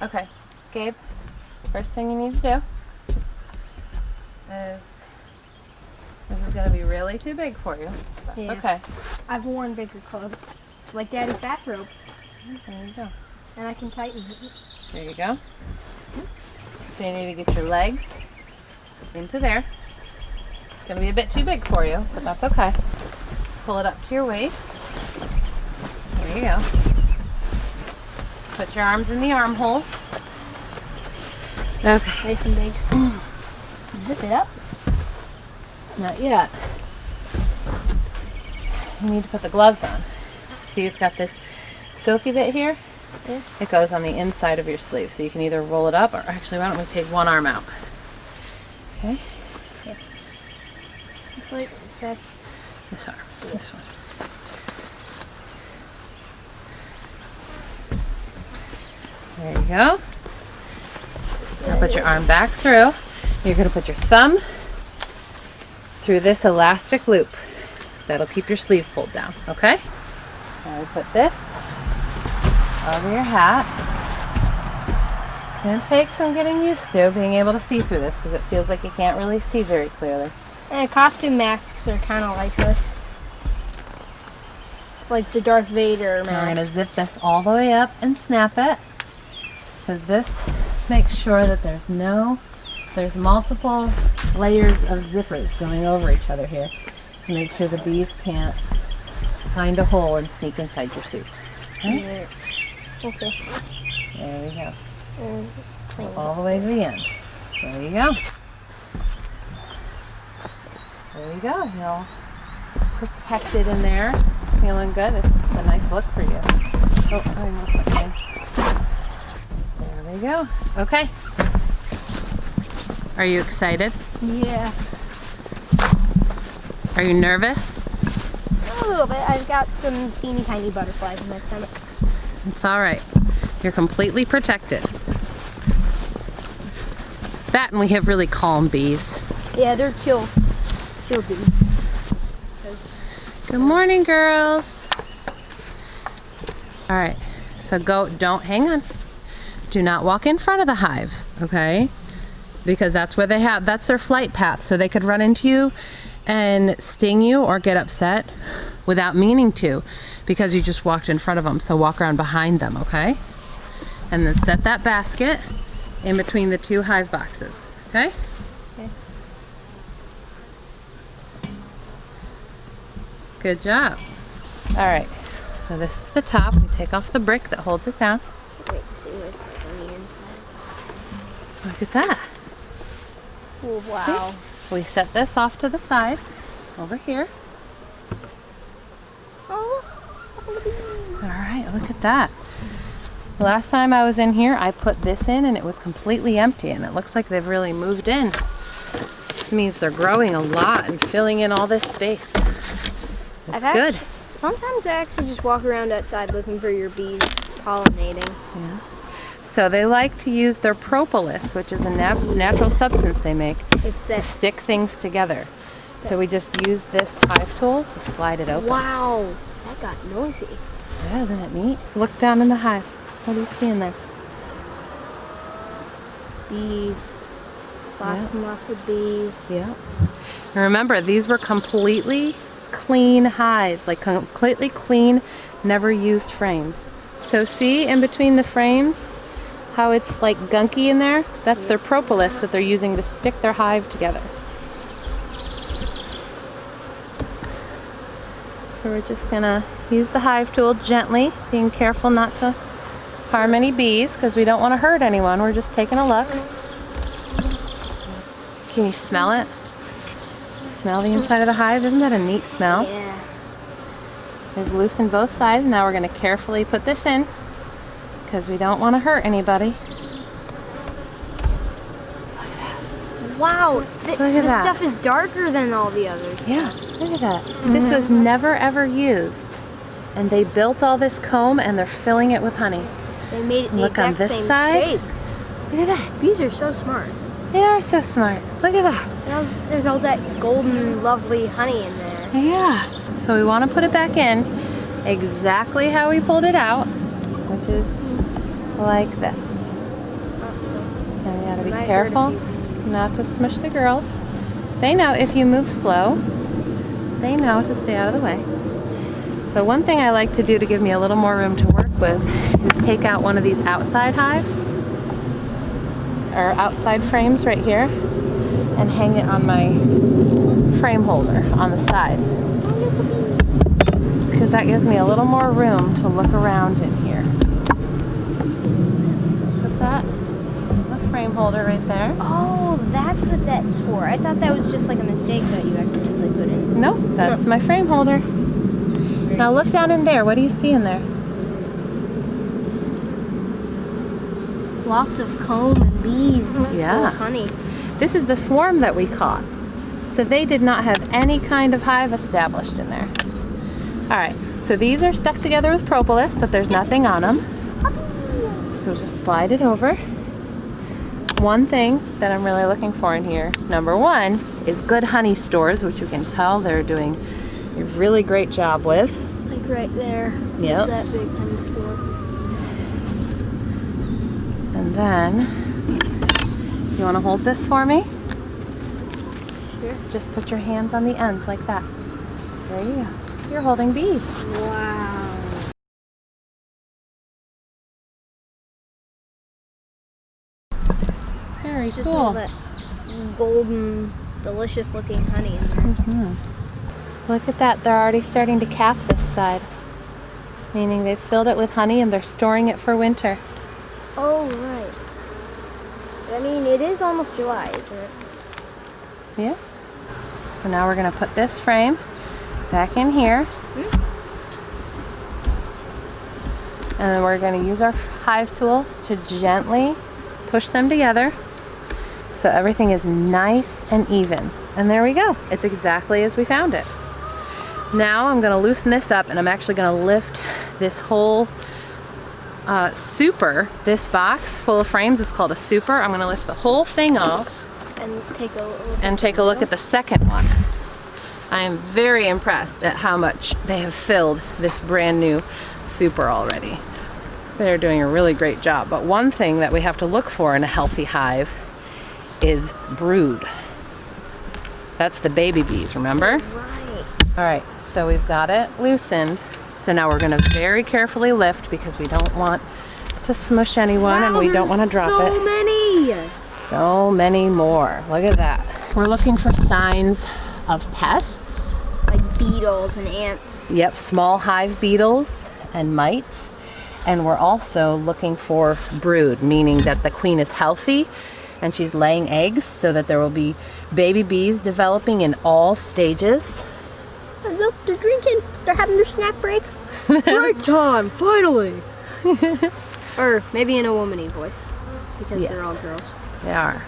Okay, Gabe, first thing you need to do is, this is going to be really too big for you. That's okay. I've worn bigger clothes, like Daddy's bathrobe. There you go. And I can tighten it. There you go. So you need to get your legs into there. It's going to be a bit too big for you, but that's okay. Pull it up to your waist. There you go. Put your arms in the armholes. Okay. Nice and big. Zip it up. Not yet. You need to put the gloves on. See, it's got this silky bit here. Yeah. It goes on the inside of your sleeve, so you can either roll it up, or actually, why don't we take one arm out? Okay. Yeah. It's like this. This arm. This one. There you go. Now put your arm back through. You're going to put your thumb through this elastic loop. That'll keep your sleeve pulled down, okay? Now we put this over your hat. It's going to take some getting used to being able to see through this because it feels like you can't really see very clearly. And costume masks are kind of like this. Like the Darth Vader mask. We're going to zip this all the way up and snap it, because this makes sure that there's multiple layers of zippers going over each other here to make sure the bees can't find a hole and sneak inside your suit. Okay? Yeah. Okay. There you go. Go all the way to the end. There you go. There you go. You're all protected in there. Feeling good. It's a nice look for you. Oh, I almost went in. There we go. Okay. Are you excited? Yeah. Are you nervous? A little bit. I've got some teeny tiny butterflies in my stomach. It's all right. You're completely protected. That, and we have really calm bees. Yeah, they're chill bees. Good morning, girls. All right, so don't hang on. Do not walk in front of the hives, okay? Because that's their flight path. So they could run into you and sting you or get upset without meaning to, because you just walked in front of them. So walk around behind them, okay? And then set that basket in between the two hive boxes, okay? Okay. Good job. All right, so this is the top. We take off the brick that holds it down. Wait to see what's like on the inside. Look at that. Oh, wow. Okay. We set this off to the side over here. Oh, all right, look at that. The last time I was in here, I put this in and it was completely empty, and it looks like they've really moved in. It means they're growing a lot and filling in all this space. That's good. Sometimes I actually just walk around outside looking for your bees pollinating. Yeah. So they like to use their propolis, which is a natural substance they make to stick things together. So we just use this hive tool to slide it open. Wow, that got noisy. Yeah, isn't it neat? Look down in the hive. What do you see in there? Bees. Lots and lots of bees. Yeah. And remember, these were completely clean hives, like completely clean, never used frames. So see in between the frames how it's like gunky in there? That's their propolis that they're using to stick their hive together. So we're just gonna use the hive tool gently, being careful not to harm any bees because we don't want to hurt anyone. We're just taking a look. Can you smell it? Smell the inside of the hive? Isn't that a neat smell? Yeah. We've loosened both sides. Now we're going to carefully put this in because we don't want to hurt anybody. Wow, Look at this that. stuff is darker than all the others. Yeah, look at that. This was never ever used. And they built all this comb and they're filling it with honey. They made it the Look on exact this same side. shape. Look at that. Bees are so smart. They are so smart. Look at that. There's all that golden, lovely honey in there. Yeah. So we want to put it back in exactly how we pulled it out, which is like this. And you gotta be Might hurt a careful few things. not to smush the girls. They know if you move slow, they know to stay out of the way. So one thing I like to do to give me a little more room to work with is take out one of these outside hives, or outside frames right here, and hang it on my frame holder on the side. Because that gives me a little more room to look around in here. Put that in the frame holder right there. Oh, that's what that's for. I thought that was just like a mistake that you accidentally put in. Nope, that's my frame holder. Now look down in there. What do you see in there? Lots of comb and bees. Yeah. Full of honey. This is the swarm that we caught. So they did not have any kind of hive established in there. All right, so these are stuck together with propolis, but there's nothing on them. So just slide it over. One thing that I'm really looking for in here, number one, is good honey stores, which you can tell they're doing a really great job with. Like right there. Yep. There's that big honey store. And then, you want to hold this for me? Sure. Just put your hands on the ends like that. There you go. You're holding bees. Wow. Very Just all cool. that golden, delicious looking honey in there. Look at that. They're already starting to cap this side. Meaning they've filled it with honey and they're storing it for winter. Oh, right. I mean, it is almost July, isn't it? Yeah. So now we're going to put this frame back in here. And then we're going to use our hive tool to gently push them together so everything is nice and even. And there we go. It's exactly as we found it. Now I'm going to loosen this up and I'm actually going to lift this whole super, this box full of frames is called a super. I'm going to lift the whole thing off And take a look at the second one. I am very impressed at how much they have filled this brand new super already. They're doing a really great job. But one thing that we have to look for in a healthy hive is brood. That's the baby bees, remember? Right. All right, so we've got it loosened. So now we're gonna very carefully lift because we don't want to smush anyone and we don't want to drop it. So many! So many more. Look at that. We're looking for signs of pests. Like beetles and ants. Yep, small hive beetles and mites. And we're also looking for brood, meaning that the queen is healthy and she's laying eggs so that there will be baby bees developing in all stages. Look, they're drinking. They're having their snack break. Break time, finally! Or maybe in a womany voice, because Yes. they're all girls. They are.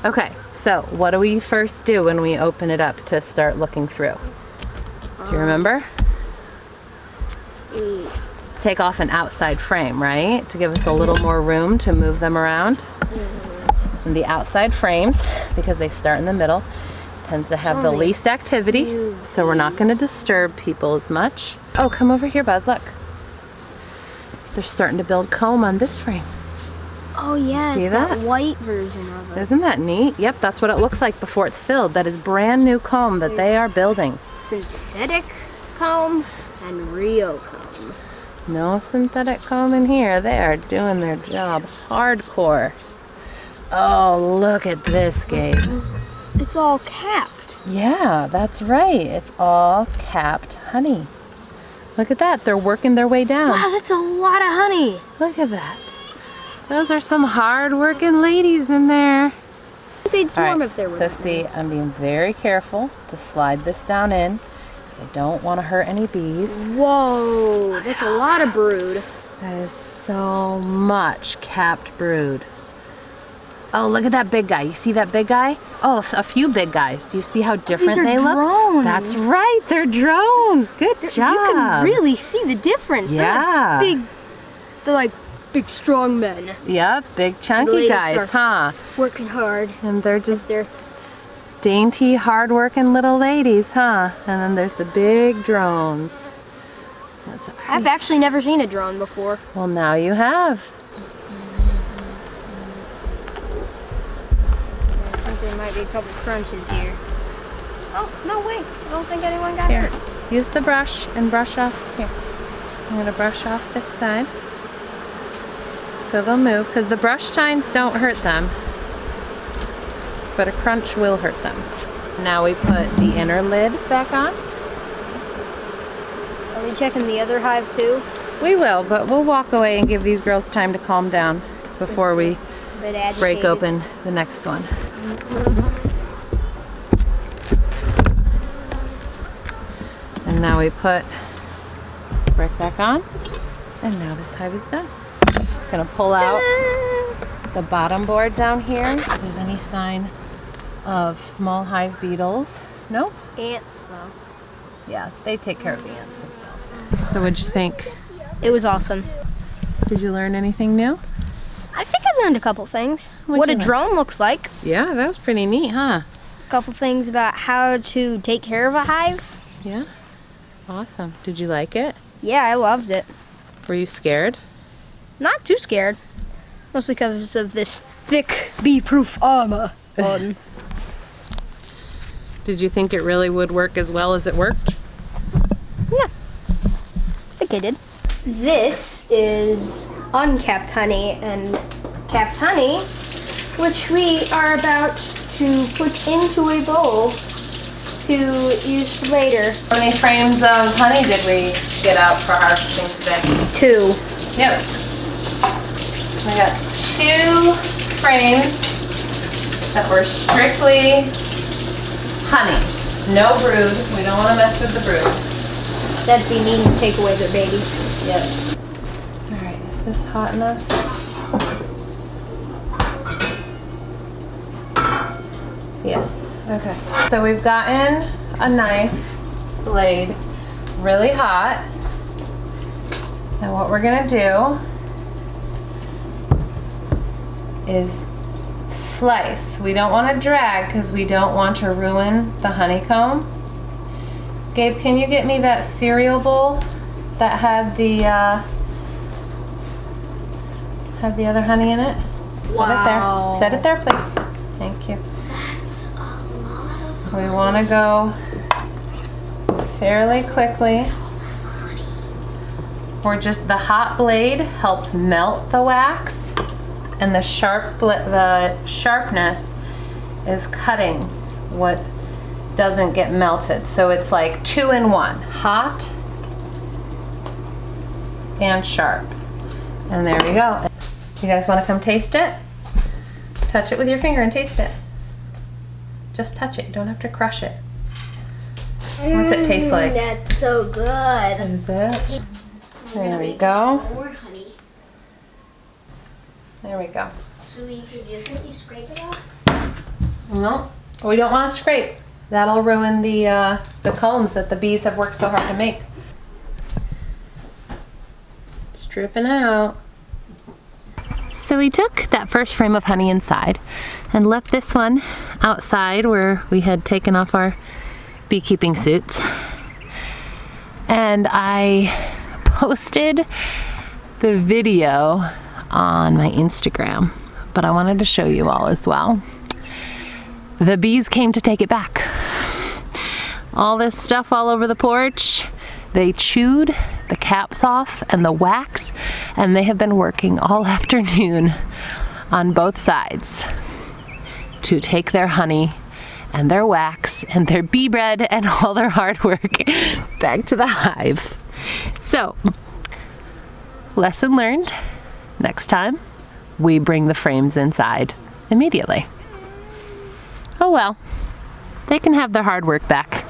Okay, so what do we first do when we open it up to start looking through? Do you remember? Mm. Take off an outside frame, right? To give us a little more room to move them around. And the outside frames, because they start in the middle, tends to have the Only least activity, few so we're not going to bees. disturb people as much. Oh, come over here, bud, look. They're starting to build comb on this frame. Oh yes, See that that? white version of it. Isn't that neat? Yep, that's what it looks like before it's filled. That is brand new comb that they are building. Synthetic comb and real comb. No synthetic comb in here. They are doing their job hardcore. Oh, look at this, Gabe. It's all capped. Yeah, that's right. It's all capped honey. Look at that. They're working their way down. Wow, that's a lot of honey. Look at that. Those are some hard-working ladies in there. They'd All swarm right, if there were so that see, I'm being very careful to slide this down in because I don't want to hurt any bees. many. Whoa, that's a lot of brood. That is so much capped brood. Oh, look at that big guy. You see that big guy? Oh, a few big guys. Do you see how different are they look? drones. That's right. They're drones. Good job. You can really see the difference. Yeah. They're like big strong men Yep, big chunky ladies guys, huh? working hard. And they're just They're dainty, hard-working little ladies, huh? And then there's the big drones. That's right. I've actually never seen a drone before. Well, now you have. there might be a couple crunches here. Oh, no, wait. I don't think anyone got Here, hurt. use the brush and brush off. Here, I'm gonna brush off this side. So they'll move, because the brush tines don't hurt them, but a crunch will hurt them. Now we put the inner lid back on. Are we checking the other hive too? We will, but we'll walk away and give these girls time to calm down before we break open the next one. And now we put brick back on, and now this hive is done. Gonna pull out the bottom board down here. If there's any sign of small hive beetles. No? Ants though. Yeah, they take care of the ants themselves. So what'd you think? It was awesome. Did you learn anything new? I think I learned a couple things. What a drone looks like. Yeah, that was pretty neat, huh? A couple things about how to take care of a hive. Yeah. Awesome. Did you like it? Yeah, I loved it. Were you scared? Not too scared. Mostly because of this thick bee-proof armor on. Did you think it really would work as well as it worked? Yeah, I think I did. This is uncapped honey and capped honey, which we are about to put into a bowl to use for later. How many frames of honey did we get out for harvesting today? 2. Yep. We got 2 frames that were strictly honey. No brood. We don't want to mess with the brood. That'd be needing to take away their babies. Yep. Alright, is this hot enough? Yes. Okay. So we've gotten a knife blade really hot. And what we're gonna do is slice. We don't want to drag because we don't want to ruin the honeycomb. Gabe, can you get me that cereal bowl that had the other honey in it? Wow. Set it there, please. Thank you. That's a lot of We want to go fairly quickly. Or just the hot blade helps melt the wax, and the sharpness is cutting what doesn't get melted. So it's like 2 in 1, hot and sharp. And there we go. You guys want to come taste it? Touch it with your finger and taste it. Just touch it. You don't have to crush it. What's it taste like? That's so good. Is it? There we go. More honey. There we go. So we could just simply scrape it off? No, we don't want to scrape. That'll ruin the combs that the bees have worked so hard to make. It's dripping out. So we took that first frame of honey inside and left this one outside where we had taken off our beekeeping suits. And I posted the video on my Instagram, but I wanted to show you all as well. The bees came to take it back. All this stuff all over the porch, they chewed the caps off and the wax, and they have been working all afternoon on both sides to take their honey and their wax and their bee bread and all their hard work back to the hive. So, lesson learned. Next time, we bring the frames inside immediately. Oh well, they can have their hard work back.